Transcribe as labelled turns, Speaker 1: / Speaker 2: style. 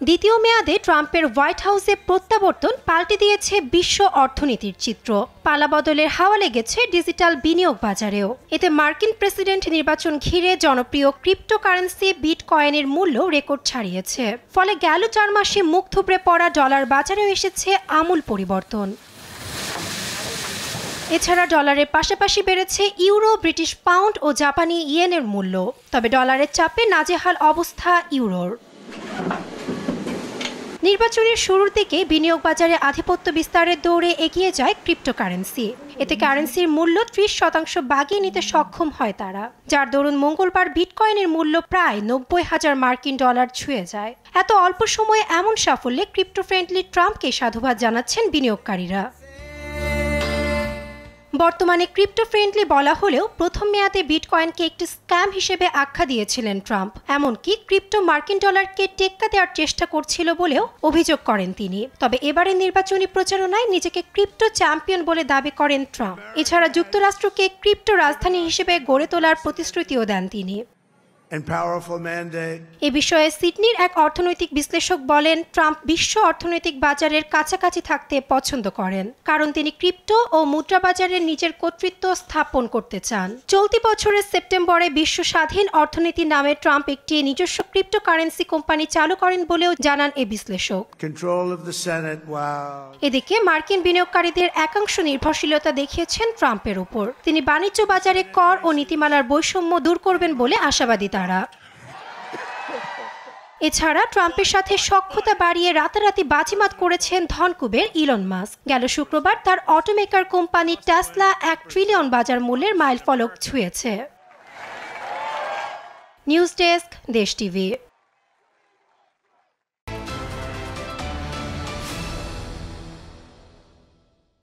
Speaker 1: দ্বিতীয় মেয়াদে ট্রাম্পের হোয়াইট হাউসে প্রত্যাবর্তন পাল্টে দিয়েছে বিশ্ব অর্থনীতির চিত্র। পালাবদলের হাওয়া লেগেছে ডিজিটাল বিনিয়োগ বাজারেও। এতে মার্কিন প্রেসিডেন্ট নির্বাচন ঘিরে জনপ্রিয় ক্রিপ্টোকারেন্সি বিটকয়েনের মূল্য রেকর্ড ছাড়িয়েছে। ফলে গেল 4 মাসে মুখ থুবড়ে পড়া ডলার বাজারেও এসেছে আমূল পরিবর্তন। এছাড়া ডলারের পাশাপাশি বেড়েছে ইউরো, ব্রিটিশ পাউন্ড ও জাপানি ইয়েনের মূল্য। তবে ডলারের চাপে নাজেহাল অবস্থা ইউরোর। নির্বাচনের শুরুর দিকে বিনিয়োগ বাজারে আধিপত্য বিস্তারের দৌড়ে এগিয়ে যায় ক্রিপ্টোকারেন্সি। এতে কারেন্সির মূল্য 30% বাগিয়ে নিতে সক্ষম হয় তারা, যার দরুন মঙ্গলবার বিটকয়েনের মূল্য প্রায় 90,000 মার্কিন ডলার ছুঁয়ে যায়। এত অল্প সময়ে এমন সাফল্যে ক্রিপ্টো ফ্রেন্ডলি ট্রাম্পকে সাধুবাদ জানাচ্ছেন বিনিয়োগকারীরা। বর্তমানে ক্রিপ্টো ফ্রেন্ডলি বলা হলেও প্রথম মেয়াদে বিটকয়েনকে একটি স্ক্যাম হিসেবে আখ্যা দিয়েছিলেন ট্রাম্প। এমনকি ক্রিপ্টো মার্কিন ডলারকে টেক্কা দেওয়ার চেষ্টা করছিল বলেও অভিযোগ করেন তিনি। তবে এবারের নির্বাচনী প্রচারণায় নিজেকে ক্রিপ্টো চ্যাম্পিয়ন বলে দাবি করেন ট্রাম্প। এছাড়া যুক্তরাষ্ট্রকে ক্রিপ্টো রাজধানী হিসেবে গড়ে তোলার প্রতিশ্রুতিও দেন তিনি। এ বিষয়ে সিডনির এক অর্থনৈতিক বিশ্লেষক বলেন, ট্রাম্প বিশ্ব অর্থনৈতিক বাজারের কাছাকাছি থাকতে পছন্দ করেন, কারণ তিনি ক্রিপ্টো ও মুদ্রা বাজারের নিজের কর্তৃত্ব স্থাপন করতে চান। চলতি বছরের সেপ্টেম্বরে বিশ্ব স্বাধীন অর্থনীতি নামে ট্রাম্প একটি নিজস্ব ক্রিপ্টোকারেন্সি কোম্পানি চালু করেন বলেও জানান এ বিশ্লেষক। এদিকে মার্কিন বিনিয়োগকারীদের একাংশ নির্ভরশীলতা দেখিয়েছেন ট্রাম্পের উপর। তিনি বাণিজ্য বাজারে কর ও নীতিমালার বৈষম্য দূর করবেন বলে আশাবাদী তারা। এছাড়া ট্রাম্পের সাথে সখ্যতা বাড়িয়ে রাতারাতি বাজিমাত করেছেন ধনকুবের ইলন মাস্ক। গেল শুক্রবার তার অটোমেকার কোম্পানি টেসলা 1 ট্রিলিয়ন বাজার মূল্যের মাইলফলক ছুঁয়েছে। নিউজ ডেস্ক, দেশ টিভি।